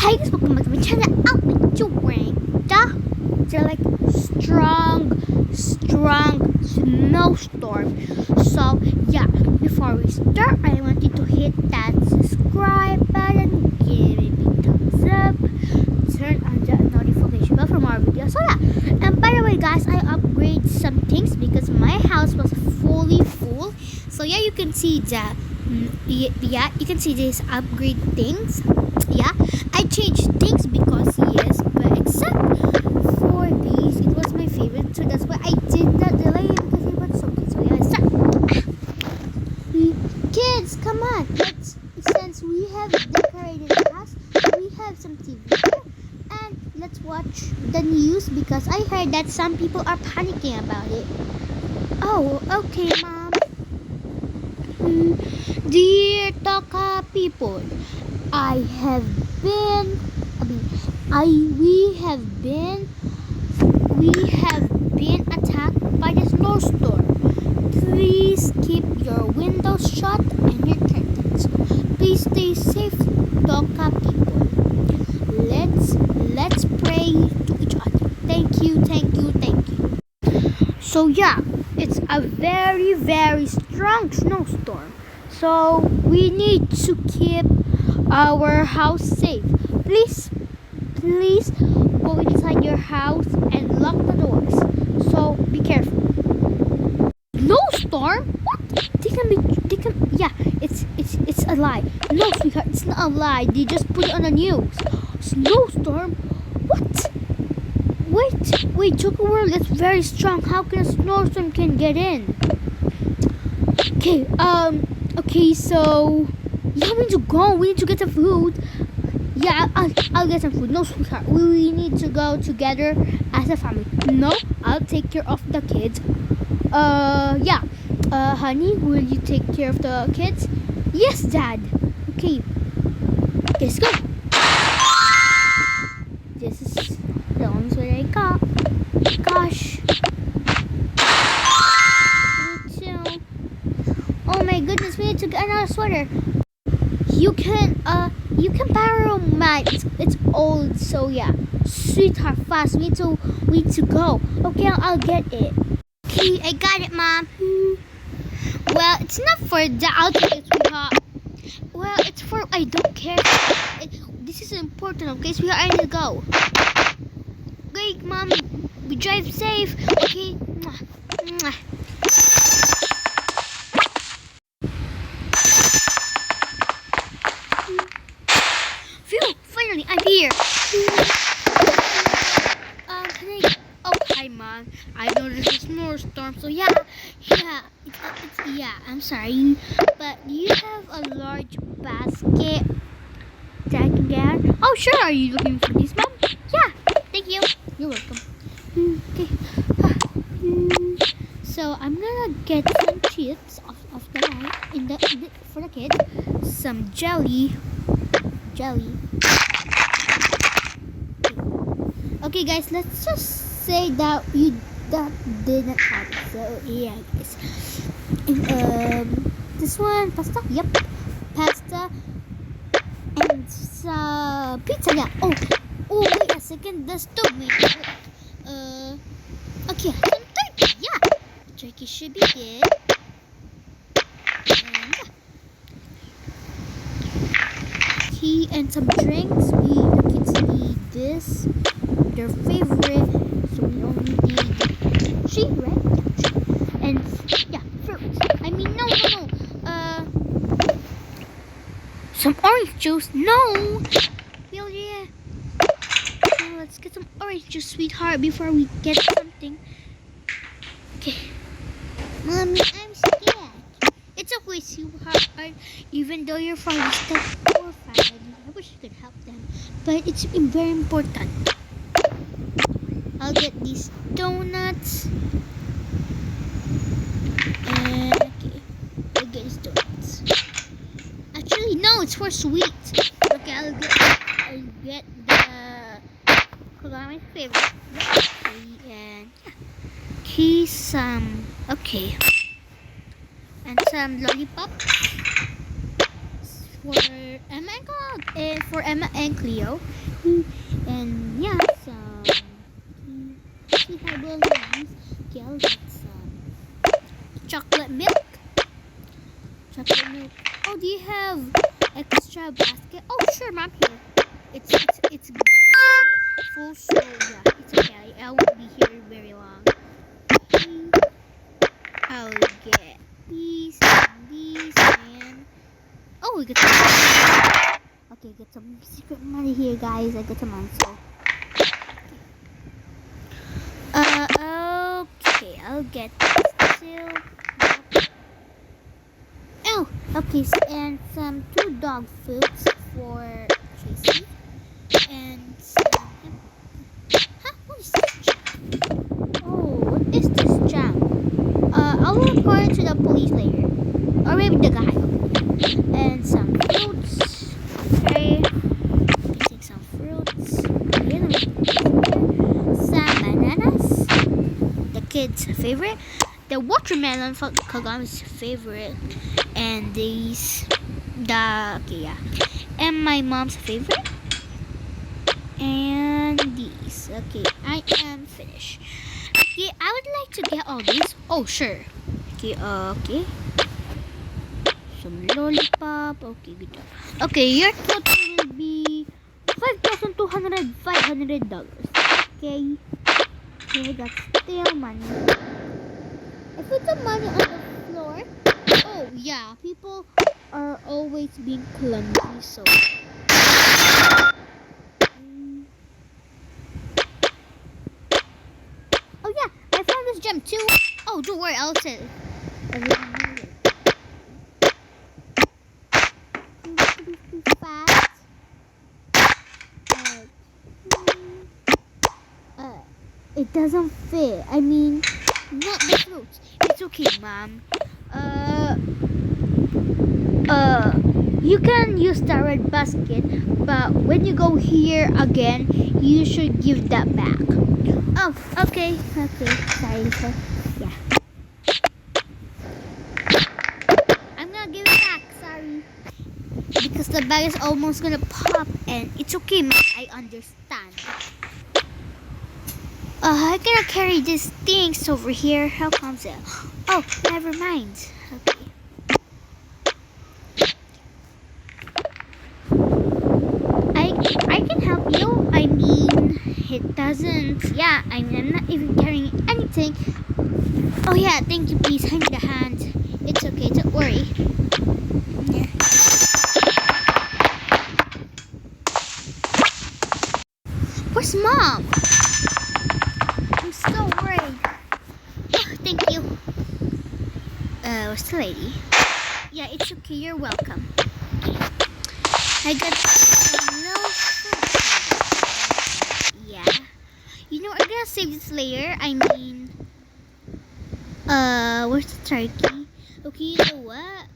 Hey guys, welcome back to my channel. I'll be doing they're like strong snowstorm. So yeah, before we start, I want you to hit that subscribe button, give it a thumbs up, turn on the notification bell for more videos. So yeah, and by the way guys, I upgrade some things because my house was fully full. So yeah, you can see the you can see these upgrade things. Yeah, I changed things because yes, but except for these, it was my favorite, so that's why I did not delay it because it was so good. So yeah, let's start. Kids, come on! Since we have decorated the house, we have some TV here, and let's watch the news because I heard that some people are panicking about it. Oh, okay, Mom. Dear Toka people, we have been attacked by the snowstorm. Please keep your windows shut and your curtains. Please stay safe, Toka people. Let's pray to each other. Thank you. So yeah, it's a very strong snowstorm. So we need to keep our house safe. Please go inside your house and lock the doors. So be careful. Snowstorm? What? Yeah, it's a lie. No, sweetheart, it's not a lie. They just put it on the news. Snowstorm? What? Wait, Choco World, that's very strong. How can a snowstorm can get in? Okay, so yeah, we need to go. We need to get some food. Yeah, I'll get some food. No, sweetheart, we need to go together as a family. No, I'll take care of the kids. Yeah. Honey, will you take care of the kids? Yes, Dad. Okay, let's go. This is the only sweater I got. Gosh. Me too. Oh my goodness, we need to get another sweater. You can borrow mine. It's old, so yeah. Sweetheart, fast. We need to go. Okay, I'll get it. Okay, I got it, Mom. Well, it's not for that. I'll take it, sweetheart. Well, it's for I don't care. This is important, okay? So we are ready to go. Great, Mom. We drive safe. Okay. Mwah. Phew, finally, I'm here. Hi, Mom. I know there's a snowstorm, so yeah. I'm sorry, but do you have a large basket that I can get? Oh, sure. Are you looking for this, Mom? Yeah. Thank you. You're welcome. Okay. So I'm gonna get some chips off the line for the kids. Some jelly. Okay, guys. Let's just say that that didn't happen. So yeah, guys. This one pasta. Yep, pasta and some pizza. Yeah. Oh, wait a second. The stove made it. Okay, some turkey. Yeah, the turkey should be good. And yeah. Tea and some drinks. The kids need this. Their favorite. So we only need tea, right? Yeah, and yeah, fruits. I mean, no. Some orange juice. No. Yeah. So let's get some orange juice, sweetheart, before we get something. Okay. Mommy, I'm scared. It's okay, sweetheart. Even though you're from a poor family, I wish you could help them, but it's very important. I'll get these donuts. Okay, I'll get these donuts. Actually, no, it's for sweet. Okay, I'll get the my favorite. Okay, and yeah. Okay, and some lollipop. for Emma and Cleo. And yeah, some she had balloons. Okay, I'll get some chocolate milk. Chocolate milk. Oh, do you have extra basket? Oh, sure, mom. Here. It's full, so yeah, it's okay. I won't be here very long. I'll get these and these and oh, we get some. Okay, get some secret money here, guys. I get some money. So okay, I'll get this too. Oh, okay, so, and some 2 dog foods for Tracy and some. Huh? What is this jam? Oh, what is this jam? I'll report it to the police later, or maybe the guy. And some fruits. Okay, take some fruits. Okay, some bananas. The kids' favorite. The watermelon for Kagami's favorite. And these, and my mom's favorite. And these. Okay, I am finished. Okay, I would like to get all these. Oh, sure. Okay. Some lollipop. Okay, good job. Okay, your total will be $5,200. Okay. Okay, that's still money. I put the money on the floor. Oh, yeah. People are always being clumsy, so. Oh, yeah. I found this gem, too. Oh, don't worry. I'll say it. Too fast. It doesn't fit. I mean, not the fruits. It's okay, Mom. You can use the red basket, but when you go here again, you should give that back. Oh, okay. Sorry, sir. Yeah. I'm gonna give it back. Sorry. Because the bag is almost gonna pop, and it's okay, Mom. I understand. I cannot carry these things over here. How comes it? Oh, never mind. Okay. I can help you. I mean, it doesn't. Yeah, I'm not even carrying anything. Oh yeah, thank you. Please, I need a hand. It's okay. Don't worry. Yeah. Where's Mom? I'm so worried. Oh, thank you. Where's the lady? Yeah, it's okay. You're welcome. I got some milk. Yeah. You know, I'm gonna save this later. I mean, where's the turkey? Okay, you know what?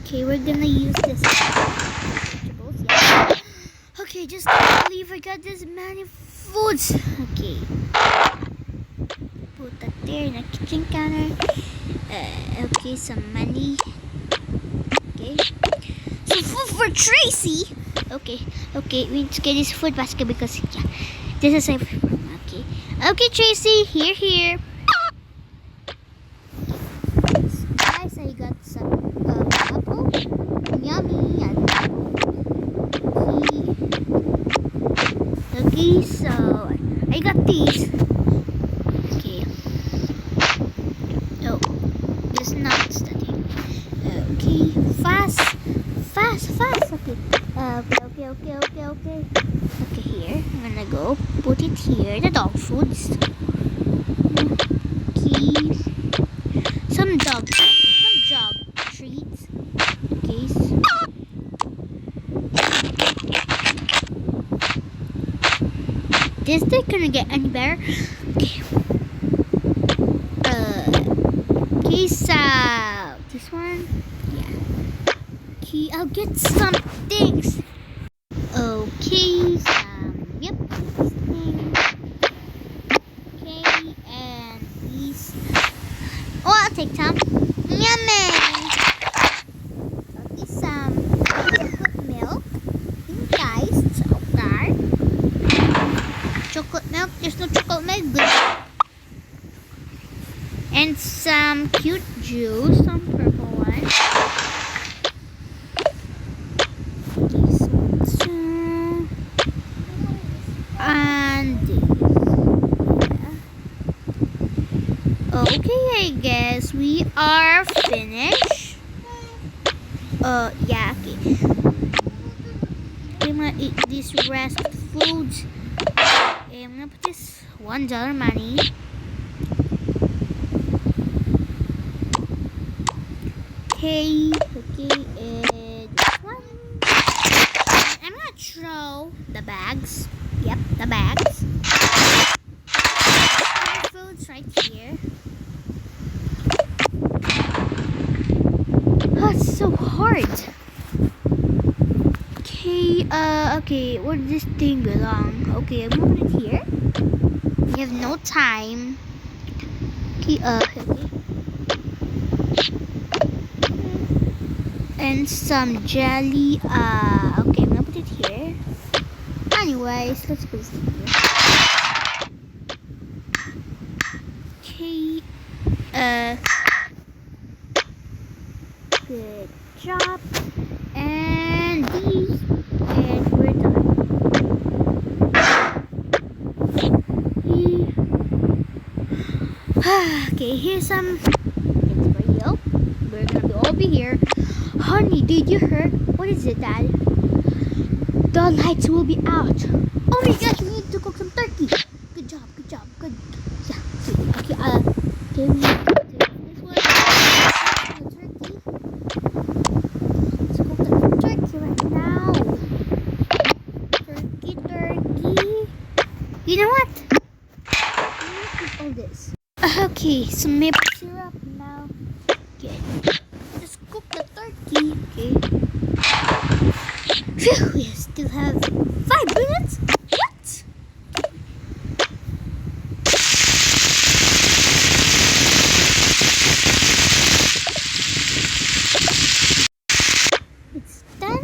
Okay, we're gonna use this. Vegetables, yeah. Okay, just can't believe I got this many foods. Okay. Put that there in the kitchen counter. Okay, some money. Okay. Some food for Tracy. Okay, we need to get this food basket because yeah, this is safe. Okay, Tracy, here. Guys, I got some apple. Yummy. Okay, so I got these. Okay. Oh, just not studying. Okay, fast. Okay. Okay, here. I'm gonna go put it here. The dog foods. Okay. Some dog treats. Okay. Is this gonna get any better? Okay. Peace out. This one? Yeah. Okay, I'll get some things. Okay, yep, this thing. Okay, and these. Oh, I'll take some. Yummy! Okay, some And some cute juice, some purple one. And okay, I guess we are finished. Yeah, okay. I'm gonna eat this rest of the foods. Okay, I'm gonna put this $1 money. Okay, and this one. I'm gonna throw the bags. Yep, the bags. The food's right here. Oh, it's so hard. Okay, where does this thing belong? Okay, I'm gonna put it here. We have no time. Okay. And some jelly. Okay, I'm gonna put it here. Anyways, let's put this here. Okay. Good job. And these. And we're done. Okay, here's some things for you. We're gonna all be here. Honey, did you hear? What is it, Dad? The lights will be out. Oh my gosh, we need to cook some turkey. Good job, good. Yeah, okay, okay, we need to take this one. The turkey. Let's cook the turkey right now. Turkey. You know what? All this. Okay, some maple syrup now. Okay. Just cook the turkey. Okay. Phew, we still have 5 minutes? What? It's done.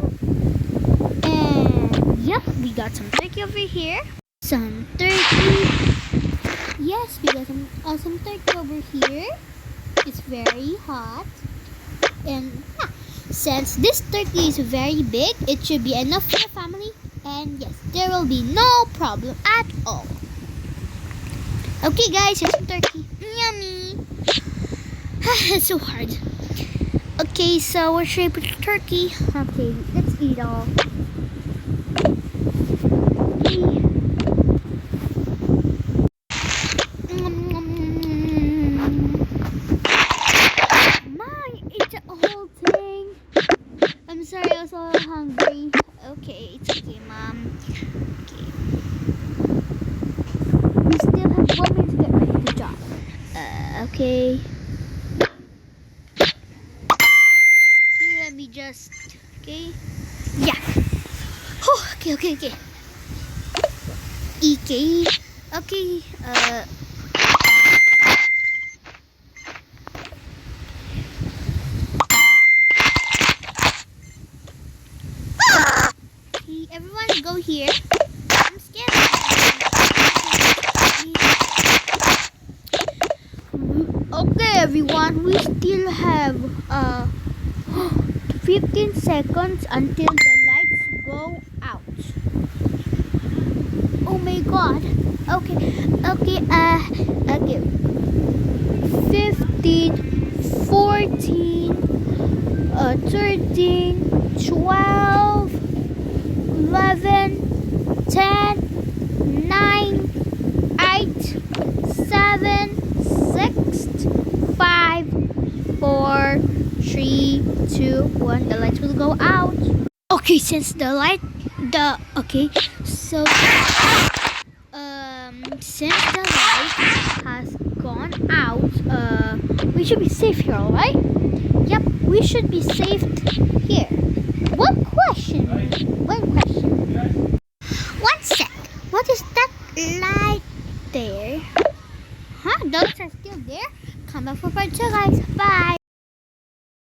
And yeah, we got some turkey over here. Some turkey. Yes, we got some awesome turkey over here. It's very hot. And yeah, since this turkey is very big, it should be enough for the family. And yes, there will be no problem at all. Okay guys, here's some turkey. Yummy. It's so hard. Okay, so where should I put the turkey? Okay, let's eat all. Okay. I'm sorry, I was so hungry. Okay, it's okay, Mom. Okay. We still have 1 minute to get ready. Good job. Okay. Here, let me just. Okay. Yeah. Oh, okay. Okay. Okay. Everyone go here. I'm scared. Okay, everyone. We still have 15 seconds until the lights go out. Oh my God. Okay. 15, 14, 13, 12. 11, 10, 9, 8, 7, 6, 5, 4, 3, 2, 1. The lights will go out. Okay, since the light, since the light has gone out, we should be safe here, alright? Yep, we should be safe here.